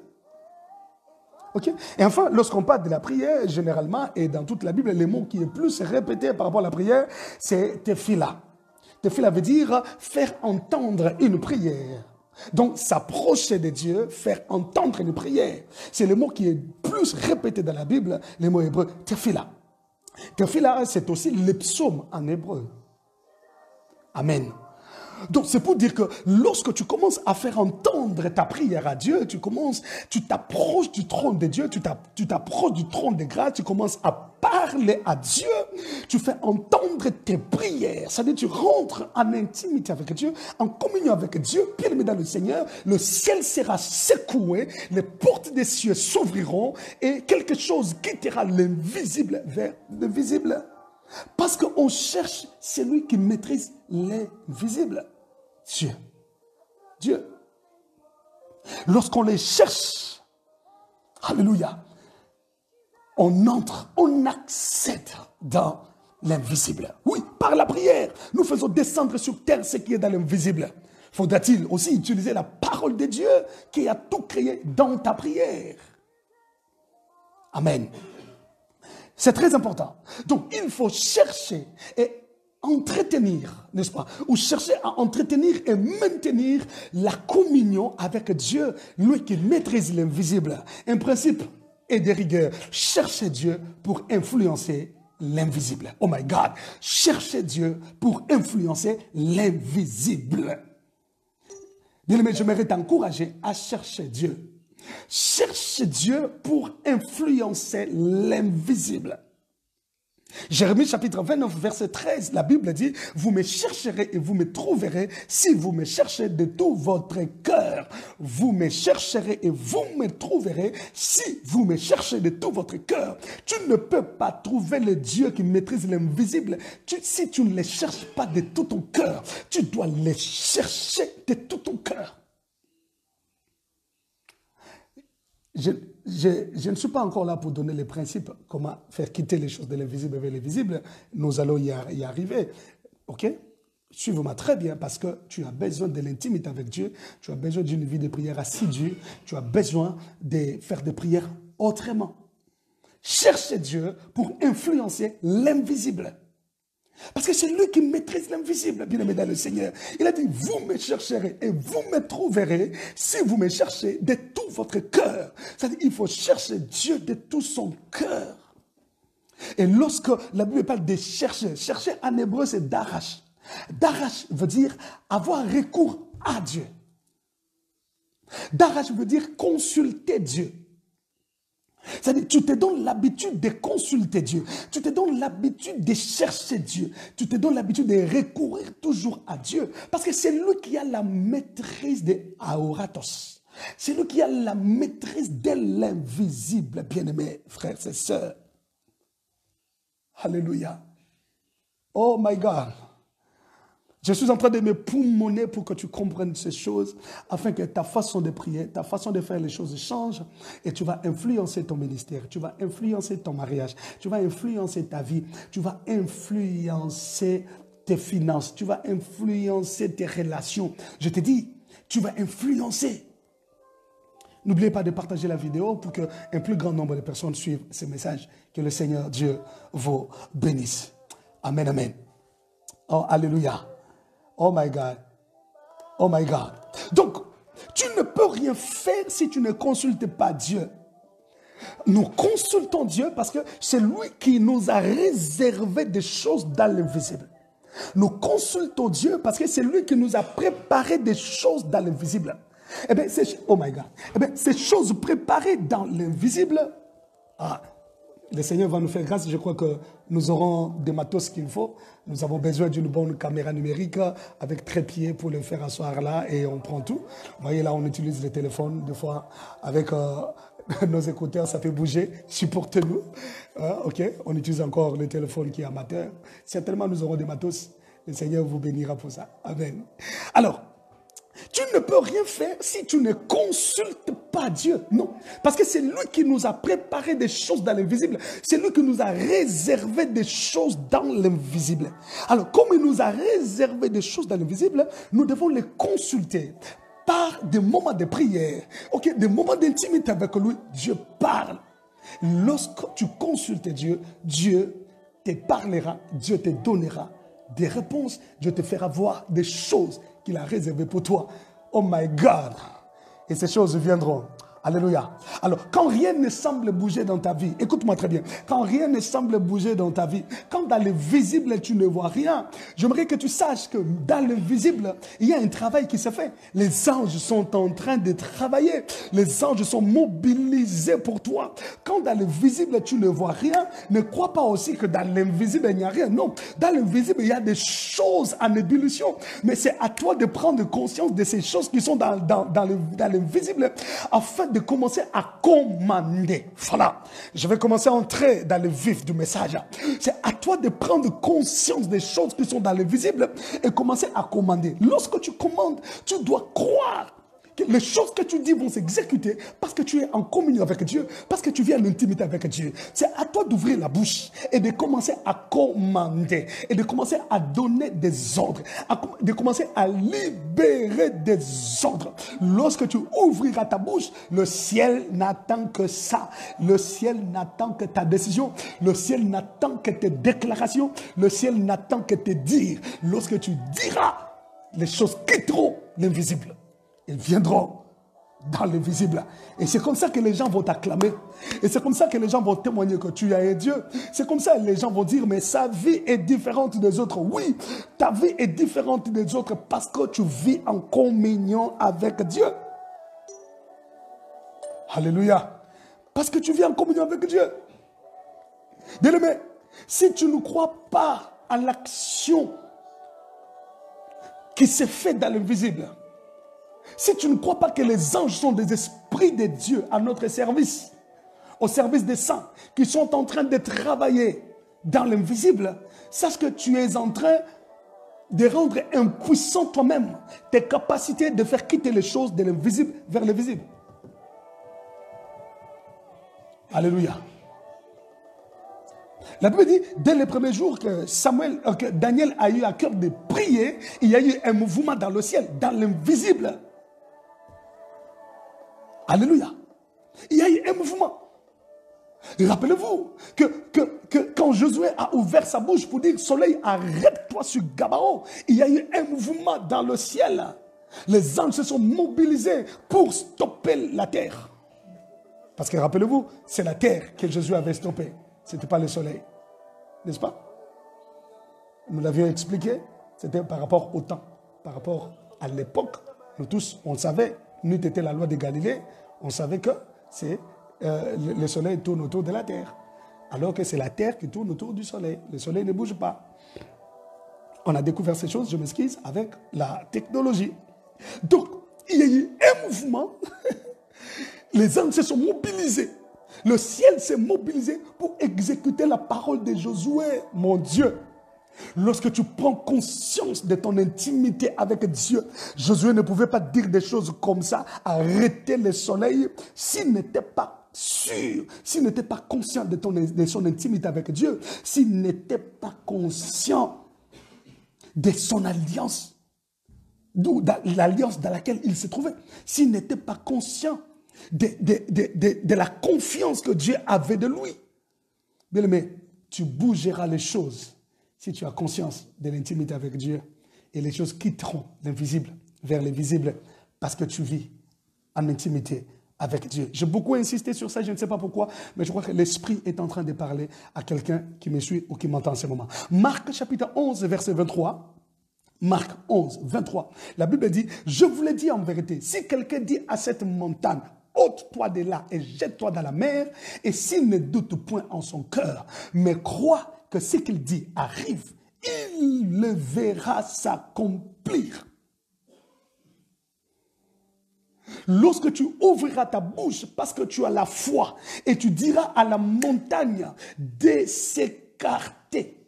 Ok? Et enfin, lorsqu'on parle de la prière, généralement, et dans toute la Bible, le mot qui est plus répété par rapport à la prière, c'est tefila. Tefila veut dire faire entendre une prière. Donc, s'approcher de Dieu, faire entendre une prière. C'est le mot qui est plus répété dans la Bible, le mot hébreu, tefila. Tefila, c'est aussi le psaume en hébreu. Amen. Donc c'est pour dire que lorsque tu commences à faire entendre ta prière à Dieu, tu t'approches du trône de Dieu, tu t'approches du trône de grâce, tu commences à parler à Dieu, tu fais entendre tes prières. C'est-à-dire tu rentres en intimité avec Dieu, en communion avec Dieu, bien-aimé dans le Seigneur, le ciel sera secoué, les portes des cieux s'ouvriront et quelque chose quittera l'invisible vers le visible. Parce qu'on cherche celui qui maîtrise l'invisible. Dieu. Lorsqu'on les cherche, alléluia, on entre, on accède dans l'invisible. Oui, par la prière, nous faisons descendre sur terre ce qui est dans l'invisible. Faudra-t-il aussi utiliser la parole de Dieu qui a tout créé dans ta prière? Amen. C'est très important. Donc, il faut chercher et entretenir, n'est-ce pas? Ou chercher à entretenir et maintenir la communion avec Dieu, lui qui maîtrise l'invisible. Un principe et des rigueurs. Cherchez Dieu pour influencer l'invisible. Oh my God! Cherchez Dieu pour influencer l'invisible. Bien-aimé, j'aimerais t'encourager à chercher Dieu. Cherche Dieu pour influencer l'invisible. Jérémie chapitre 29, verset 13, la Bible dit, vous me chercherez et vous me trouverez si vous me cherchez de tout votre cœur. Vous me chercherez et vous me trouverez si vous me cherchez de tout votre cœur. Tu ne peux pas trouver le Dieu qui maîtrise l'invisible si tu ne les cherches pas de tout ton cœur. Tu dois les chercher de tout ton cœur. Je ne suis pas encore là pour donner les principes, comment faire quitter les choses de l'invisible vers les visibles. Nous allons y arriver. OK? Suivez-moi très bien parce que tu as besoin de l'intimité avec Dieu. Tu as besoin d'une vie de prière assidue. Tu as besoin de faire des prières autrement. Cherchez Dieu pour influencer l'invisible. Parce que c'est lui qui maîtrise l'invisible, bien-aimé dans le Seigneur. Il a dit, vous me chercherez et vous me trouverez si vous me cherchez de tout votre cœur. C'est-à-dire qu'il faut chercher Dieu de tout son cœur. Et lorsque la Bible parle de chercher, chercher en hébreu c'est d'arrache. D'arrache veut dire avoir recours à Dieu. D'arrache veut dire consulter Dieu. C'est-à-dire, tu te donnes l'habitude de consulter Dieu. Tu te donnes l'habitude de chercher Dieu. Tu te donnes l'habitude de recourir toujours à Dieu. Parce que c'est lui qui a la maîtrise de Aoratos. C'est lui qui a la maîtrise de l'invisible, bien-aimés frères et sœurs. Alléluia. Oh my God. Je suis en train de me poumonner pour que tu comprennes ces choses, afin que ta façon de prier, ta façon de faire les choses change, et tu vas influencer ton ministère, tu vas influencer ton mariage, tu vas influencer ta vie, tu vas influencer tes finances, tu vas influencer tes relations. Je te dis, tu vas influencer. N'oubliez pas de partager la vidéo pour qu'un plus grand nombre de personnes suivent ce message. Que le Seigneur Dieu vous bénisse. Amen, amen. Oh, alléluia. Oh my God. Oh my God. Donc, tu ne peux rien faire si tu ne consultes pas Dieu. Nous consultons Dieu parce que c'est lui qui nous a réservé des choses dans l'invisible. Nous consultons Dieu parce que c'est lui qui nous a préparé des choses dans l'invisible. Eh bien, oh my God. Eh bien, ces choses préparées dans l'invisible, le Seigneur va nous faire grâce. Je crois que nous aurons des matos qu'il faut. Nous avons besoin d'une bonne caméra numérique avec trépied pour le faire asseoir là et on prend tout. Vous voyez là, on utilise le téléphone des fois avec nos écouteurs, ça fait bouger. Supportez-nous. OK, on utilise encore le téléphone qui est amateur. Certainement, nous aurons des matos. Le Seigneur vous bénira pour ça. Amen. Alors, tu ne peux rien faire si tu ne consultes pas Dieu. Non. Parce que c'est lui qui nous a préparé des choses dans l'invisible. C'est lui qui nous a réservé des choses dans l'invisible. Alors, comme il nous a réservé des choses dans l'invisible, nous devons les consulter par des moments de prière. OK, des moments d'intimité avec lui. Dieu parle. Lorsque tu consultes Dieu, Dieu te parlera, Dieu te donnera des réponses. Dieu te fera voir des choses qu'il a réservé pour toi. Oh my God. Et ces choses viendront. Alléluia. Alors, quand rien ne semble bouger dans ta vie, écoute-moi très bien, quand rien ne semble bouger dans ta vie, quand dans le visible tu ne vois rien, j'aimerais que tu saches que dans le visible, il y a un travail qui se fait. Les anges sont en train de travailler. Les anges sont mobilisés pour toi. Quand dans le visible tu ne vois rien, ne crois pas aussi que dans l'invisible il n'y a rien. Non, dans l'invisible il y a des choses en ébullition. Mais c'est à toi de prendre conscience de ces choses qui sont dans l'invisible afin de commencer à commander. Voilà. Je vais commencer à entrer dans le vif du message. C'est à toi de prendre conscience des choses qui sont dans le visible et commencer à commander. Lorsque tu commandes, tu dois croire que les choses que tu dis vont s'exécuter parce que tu es en communion avec Dieu, parce que tu viens en intimité avec Dieu. C'est à toi d'ouvrir la bouche et de commencer à commander et de commencer à donner des ordres, de commencer à libérer des ordres. Lorsque tu ouvriras ta bouche, le ciel n'attend que ça. Le ciel n'attend que ta décision. Le ciel n'attend que tes déclarations. Le ciel n'attend que tes dires. Lorsque tu diras, les choses quitteront l'invisible. Ils viendront dans le visible. Et c'est comme ça que les gens vont t'acclamer. Et c'est comme ça que les gens vont témoigner que tu as un Dieu. C'est comme ça que les gens vont dire, mais sa vie est différente des autres. Oui, ta vie est différente des autres parce que tu vis en communion avec Dieu. Alléluia. Parce que tu vis en communion avec Dieu. Bien-aimé, Si tu ne crois pas à l'action qui s'est faite dans l'invisible, si tu ne crois pas que les anges sont des esprits de Dieu à notre service, au service des saints, qui sont en train de travailler dans l'invisible, sache que tu es en train de rendre impuissant toi-même tes capacités de faire quitter les choses de l'invisible vers le visible. Alléluia. La Bible dit, dès les premiers jours que Daniel a eu à cœur de prier, il y a eu un mouvement dans le ciel, dans l'invisible. Alléluia. Il y a eu un mouvement. Rappelez-vous que quand Josué a ouvert sa bouche pour dire, soleil, arrête-toi sur Gabaon, il y a eu un mouvement dans le ciel. Les anges se sont mobilisés pour stopper la terre. Parce que rappelez-vous, c'est la terre que Jésus avait stoppée. Ce n'était pas le soleil. N'est-ce pas? Nous l'avions expliqué. C'était par rapport au temps. Par rapport à l'époque. Nous tous, on savait, nous était la loi de Galilée, on savait que c'est le soleil tourne autour de la terre. Alors que c'est la terre qui tourne autour du soleil. Le soleil ne bouge pas. On a découvert ces choses, je m'excuse, avec la technologie. Donc, il y a eu un mouvement. Les anges se sont mobilisés. Le ciel s'est mobilisé pour exécuter la parole de Josué, mon Dieu. Lorsque tu prends conscience de ton intimité avec Dieu, Josué ne pouvait pas dire des choses comme ça, arrêter le soleil, s'il n'était pas sûr, s'il n'était pas conscient de son intimité avec Dieu, s'il n'était pas conscient de son alliance, l'alliance dans laquelle il se trouvait, s'il n'était pas conscient de la confiance que Dieu avait de lui. Bien-aimé, tu bougeras les choses si tu as conscience de l'intimité avec Dieu, et les choses quitteront l'invisible vers le visible parce que tu vis en intimité avec Dieu. J'ai beaucoup insisté sur ça, je ne sais pas pourquoi, mais je crois que l'Esprit est en train de parler à quelqu'un qui me suit ou qui m'entend en ce moment. Marc chapitre 11, verset 23. Marc 11, 23. La Bible dit, je vous l'ai dit en vérité, si quelqu'un dit à cette montagne, ôte-toi de là et jette-toi dans la mer, et s'il ne doute point en son cœur, mais croit que ce qu'il dit arrive, il le verra s'accomplir. Lorsque tu ouvriras ta bouche parce que tu as la foi et tu diras à la montagne de s'écarter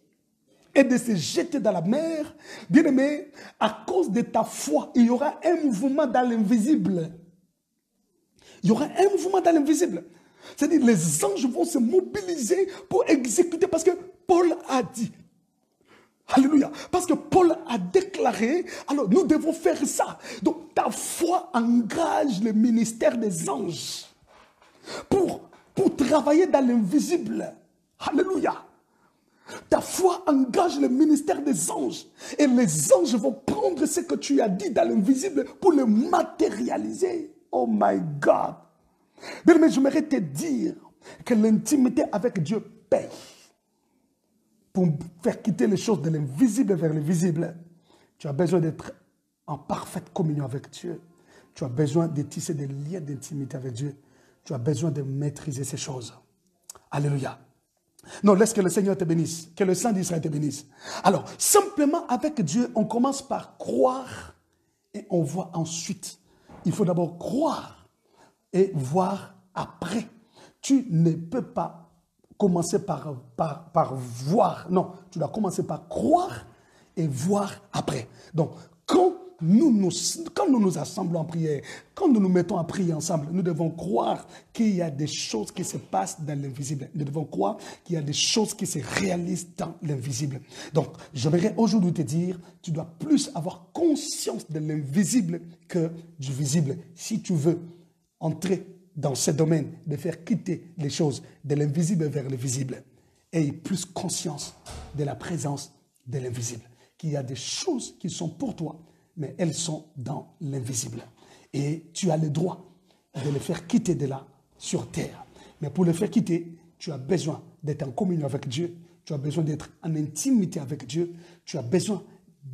et de se jeter dans la mer, bien-aimé, à cause de ta foi, il y aura un mouvement dans l'invisible. Il y aura un mouvement dans l'invisible. C'est-à-dire les anges vont se mobiliser pour exécuter parce que Paul a dit. Alléluia. Parce que Paul a déclaré, alors nous devons faire ça. Donc ta foi engage le ministère des anges pour travailler dans l'invisible. Alléluia. Ta foi engage le ministère des anges. Et les anges vont prendre ce que tu as dit dans l'invisible pour le matérialiser. Oh my God. Mais j'aimerais te dire que l'intimité avec Dieu paye. Pour faire quitter les choses de l'invisible vers le visible, tu as besoin d'être en parfaite communion avec Dieu. Tu as besoin de tisser des liens d'intimité avec Dieu. Tu as besoin de maîtriser ces choses. Alléluia. Non, laisse que le Seigneur te bénisse, que le Saint d'Israël te bénisse. Alors, simplement avec Dieu, on commence par croire et on voit ensuite. Il faut d'abord croire et voir après. Tu ne peux pas commencer par voir. Non, tu dois commencer par croire et voir après. Donc, quand nous nous assemblons en prière, quand nous nous mettons à prier ensemble, nous devons croire qu'il y a des choses qui se passent dans l'invisible. Nous devons croire qu'il y a des choses qui se réalisent dans l'invisible. Donc, j'aimerais aujourd'hui te dire, tu dois plus avoir conscience de l'invisible que du visible. Si tu veux entrer dans ce domaine, de faire quitter les choses de l'invisible vers le visible, aie plus conscience de la présence de l'invisible. Qu'il y a des choses qui sont pour toi, mais elles sont dans l'invisible. Et tu as le droit de les faire quitter de là, sur terre. Mais pour les faire quitter, tu as besoin d'être en communion avec Dieu, tu as besoin d'être en intimité avec Dieu, tu as besoin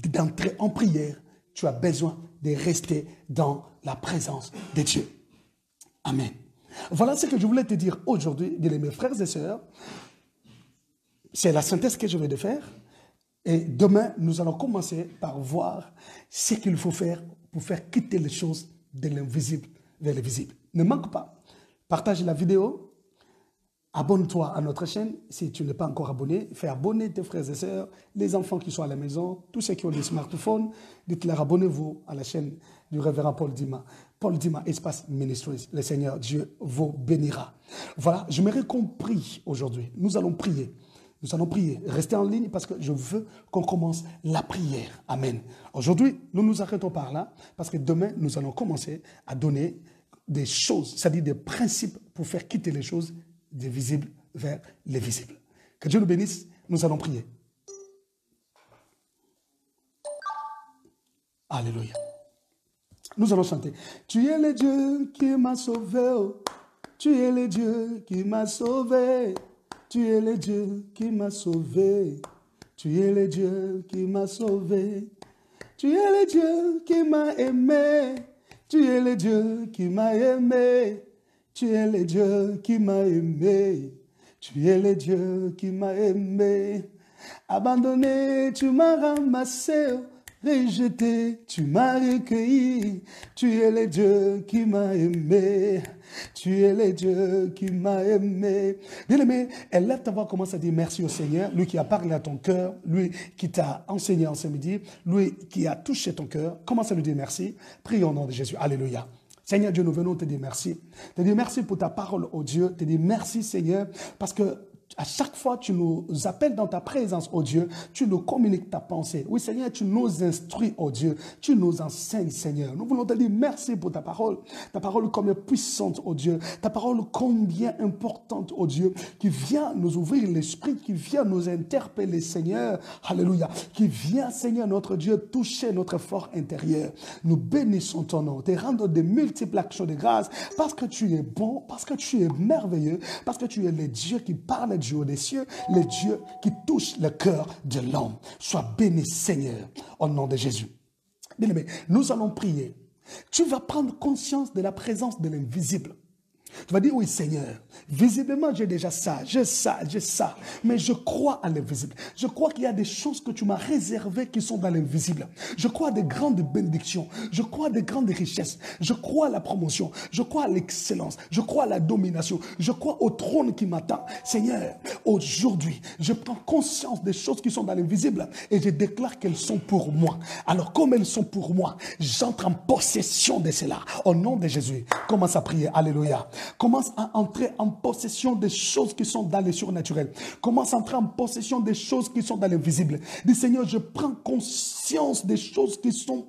d'entrer en prière, tu as besoin de rester dans la présence de Dieu. Amen. Voilà ce que je voulais te dire aujourd'hui, mes frères et sœurs. c'est la synthèse que je vais de faire. Et demain, nous allons commencer par voir ce qu'il faut faire pour faire quitter les choses de l'invisible vers le visible. Ne manque pas. Partage la vidéo. Abonne-toi à notre chaîne. Si tu n'es pas encore abonné, fais abonner tes frères et sœurs, les enfants qui sont à la maison, tous ceux qui ont des smartphones. Dites-leur abonnez-vous à la chaîne du révérend Paul Dima. Paul Dima, Espace Ministries. Le Seigneur Dieu vous bénira. Voilà, j'aimerais qu'on prie aujourd'hui. Nous allons prier. Nous allons prier. Restez en ligne parce que je veux qu'on commence la prière. Amen. Aujourd'hui, nous nous arrêtons par là parce que demain, nous allons commencer à donner des choses, c'est-à-dire des principes pour faire quitter les choses des visibles vers les visibles. Que Dieu nous bénisse. Nous allons prier. Alléluia. Nous allons chanter. Tu es le Dieu qui m'a sauvé. Tu es le Dieu qui m'a sauvé. Tu es le Dieu qui m'a sauvé. Tu es le Dieu qui m'a sauvé. Tu es le Dieu qui m'a aimé. Tu es le Dieu qui m'a aimé. Tu es le Dieu qui m'a aimé. Tu es le Dieu qui m'a aimé. Abandonné, tu m'as ramassé. Rejeté, tu m'as recueilli. Tu es le Dieu qui m'a aimé. Tu es le Dieu qui m'a aimé. Bien-aimé, élève ta voix, commence à dire merci au Seigneur, lui qui a parlé à ton cœur, lui qui t'a enseigné en ce midi, lui qui a touché ton cœur. Commence à lui dire merci. Prie au nom de Jésus. Alléluia. Seigneur Dieu, nous venons te dire merci. Te dire merci pour ta parole, oh Dieu. Te dire merci, Seigneur, parce que à chaque fois tu nous appelles dans ta présence, oh Dieu, tu nous communiques ta pensée. Oui, Seigneur, tu nous instruis, oh Dieu. Tu nous enseignes, Seigneur. Nous voulons te dire merci pour ta parole. Ta parole combien puissante, oh Dieu. Ta parole combien importante, oh Dieu, qui vient nous ouvrir l'esprit, qui vient nous interpeller, Seigneur. Alléluia. Qui vient, Seigneur, notre Dieu, toucher notre fort intérieur. Nous bénissons ton nom. Te rendre de multiples actions de grâce parce que tu es bon, parce que tu es merveilleux, parce que tu es le Dieu qui parle Dieu des cieux, le Dieu qui touche le cœur de l'homme. Sois béni, Seigneur, au nom de Jésus. Bien-aimé, nous allons prier. Tu vas prendre conscience de la présence de l'invisible. Tu vas dire, oui Seigneur, visiblement j'ai déjà ça, j'ai ça, mais je crois à l'invisible. Je crois qu'il y a des choses que tu m'as réservées qui sont dans l'invisible. Je crois à des grandes bénédictions, je crois à des grandes richesses, je crois à la promotion, je crois à l'excellence, je crois à la domination, je crois au trône qui m'attend. Seigneur, aujourd'hui, je prends conscience des choses qui sont dans l'invisible et je déclare qu'elles sont pour moi. Alors comme elles sont pour moi, j'entre en possession de cela. Au nom de Jésus, commence à prier. Alléluia. Commence à entrer en possession des choses qui sont dans les surnaturels. Commence à entrer en possession des choses qui sont dans l'invisible. Dis Seigneur, je prends conscience des choses qui sont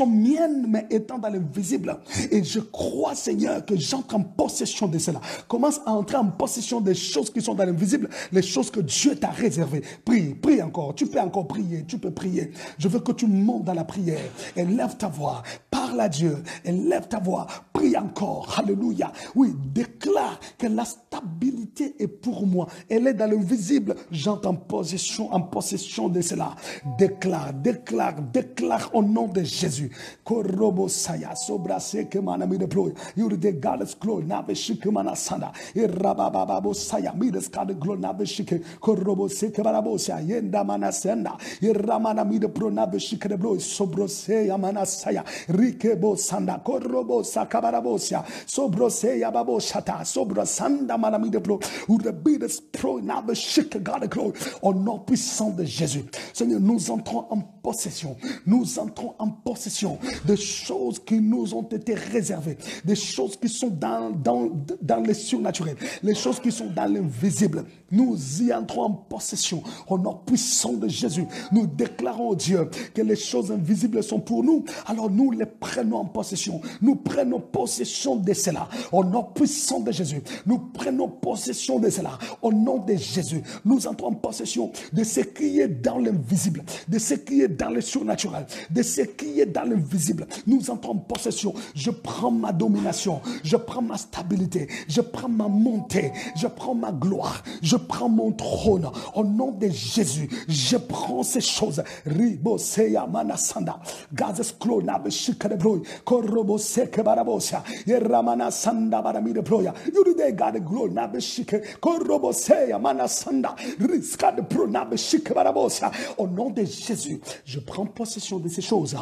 miennes, mais étant dans l'invisible. Et je crois, Seigneur, que j'entre en possession de cela. Commence à entrer en possession des choses qui sont dans l'invisible, les choses que Dieu t'a réservées. Prie, prie encore. Tu peux encore prier, tu peux prier. Je veux que tu montes dans la prière. Élève ta voix. Parle à Dieu. Élève ta voix. Prie encore. Alléluia. Oui, déclare que la stabilité est pour moi. Elle est dans l'invisible. J'entre en possession de cela. Déclare, déclare, déclare au nom de Jésus. Korobo saya sobrase que manami de ploy. You the God's glory na be shike manasanda. Irabababo saya mi the God glory na be shike. Korobo se que barabosia yenda manasenda. Iramana mi de pro na be shike de bloy sobrose ya manasaya. Rikebo sanda korobo sakabarabosia. Sobrose ya babo shata sobrosanda manami de plo. Ou the be the pro na be shike God glory. Au nom puissant de Jésus. Seigneur, nous entrons en possession. Nous entrons en possession de choses qui nous ont été réservées, des choses qui sont dans les surnaturels, les choses qui sont dans l'invisible. Nous y entrons en possession au nom puissant de Jésus. Nous déclarons au Dieu que les choses invisibles sont pour nous, alors nous les prenons en possession. Nous prenons possession de cela au nom puissant de Jésus. Nous prenons possession de cela au nom de Jésus. Nous entrons en possession de ce qui est dans l'invisible, de ce qui est dans le surnaturel, de ce qui est dans l'invisible. Nous entrons en possession. Je prends ma domination, je prends ma stabilité, je prends ma montée, je prends ma gloire, je prends mon trône. Au nom de Jésus, je prends ces choses. Ribo seya manasanda. Gazes clo na beshika de bloy. Korobo seke barabo Korobosia, Yeramana Sanda Barami de Proya, Yude God glory, Nabeshike, Korobosea, Manasanda, Riska de Pro, Nabeshike Barabosia. Au nom de Jésus, je prends possession de ces choses.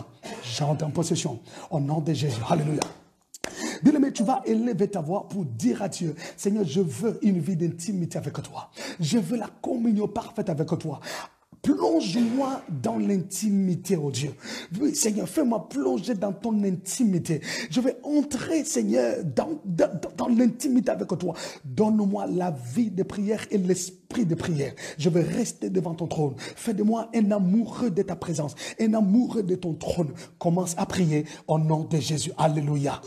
J'entre en possession. Au nom de Jésus. Alléluia. Bien-aimé, tu vas élever ta voix pour dire à Dieu, Seigneur, je veux une vie d'intimité avec toi. Je veux la communion parfaite avec toi. Plonge-moi dans l'intimité, oh Dieu. Oui, Seigneur, fais-moi plonger dans ton intimité. Je vais entrer, Seigneur, dans l'intimité avec toi. Donne-moi la vie de prière et l'esprit de prière. Je vais rester devant ton trône. Fais de moi un amoureux de ta présence, un amoureux de ton trône. Commence à prier au nom de Jésus. Alléluia.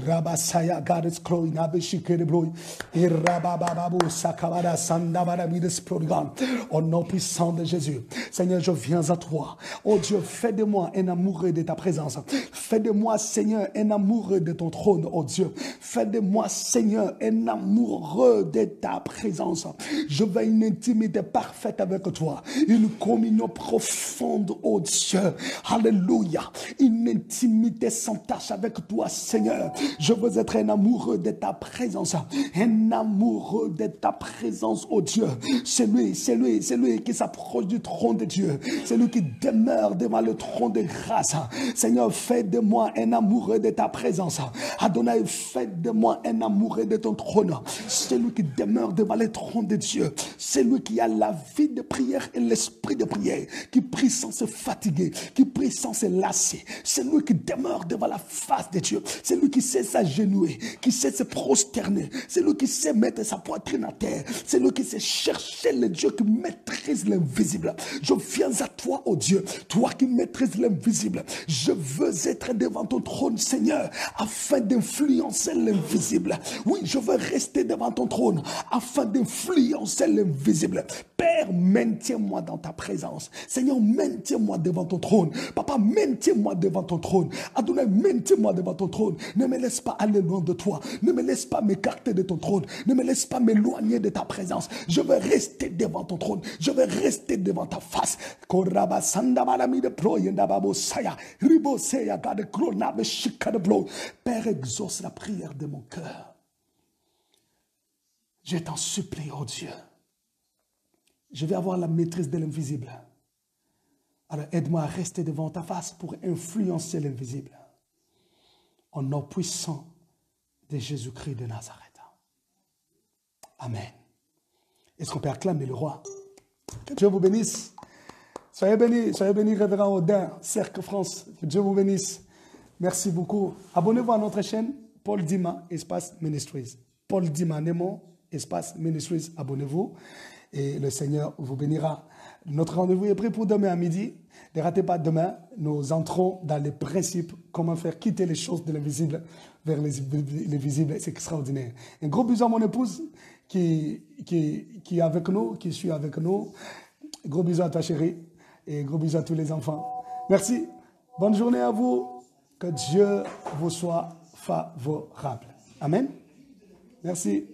Rabasaya Goddess Chloe Nabeshike de Bloy et Rabababu Sakabara Sandabara Mides Prodigan. Au nom puissant de Jésus, Seigneur, je viens à toi. Oh Dieu, fais de moi un amoureux de ta présence. Fais de moi, Seigneur, un amoureux de ton trône, oh Dieu. Fais de moi, Seigneur, un amoureux de ta présence. Je veux une intimité parfaite avec toi, une communion profonde, oh Dieu. Alléluia. Une intimité sans tache avec toi, Seigneur. Je veux être un amoureux de ta présence. Un amoureux de ta présence, oh Dieu. C'est lui qui s'approche du trône de Dieu. C'est lui qui demeure devant le trône de grâce. Seigneur, fais de moi un amoureux de ta présence. Adonai, fais de moi un amoureux de ton trône. C'est lui qui demeure devant le trône de Dieu. C'est lui qui a la vie de prière et l'esprit de prière. Qui prie sans se fatiguer. Qui prie sans se lasser. C'est lui qui demeure devant la face de Dieu. C'est lui qui sait s'agenouiller, qui sait se prosterner. C'est lui qui sait mettre sa poitrine à terre. C'est lui qui sait chercher le Dieu qui maîtrise l'invisible. Je viens à toi, oh Dieu, toi qui maîtrises l'invisible. Je veux être devant ton trône, Seigneur, afin d'influencer l'invisible. Oui, je veux rester devant ton trône afin d'influencer l'invisible. Père, maintiens-moi dans ta présence. Seigneur, maintiens-moi devant ton trône. Papa, maintiens-moi devant ton trône. Adonai, maintiens-moi devant ton trône. Ne me laisse pas aller loin de toi. Ne me laisse pas m'écarter de ton trône. Ne me laisse pas m'éloigner de ta présence. Je veux rester devant ton trône. Je veux rester devant ta face. Père, exauce la prière de mon cœur. Je t'en supplie, oh Dieu. Je vais avoir la maîtrise de l'invisible. Alors aide-moi à rester devant ta face pour influencer l'invisible. Au nom puissant de Jésus-Christ de Nazareth. Amen. Est-ce qu'on peut acclamer le roi? Que Dieu vous bénisse. Soyez bénis, révérend Audin, Cercle France. Que Dieu vous bénisse. Merci beaucoup. Abonnez-vous à notre chaîne, Paul Dima, Espace Ministries. Paul Dima Nemo, Espace Ministries. Abonnez-vous et le Seigneur vous bénira. Notre rendez-vous est pris pour demain à midi. Ne ratez pas demain, nous entrons dans les principes, comment faire quitter les choses de l'invisible vers les visibles. C'est extraordinaire. Un gros bisou à mon épouse qui est avec nous, qui suit avec nous. Gros bisous à toi chérie et gros bisous à tous les enfants. Merci. Bonne journée à vous. Que Dieu vous soit favorable. Amen. Merci.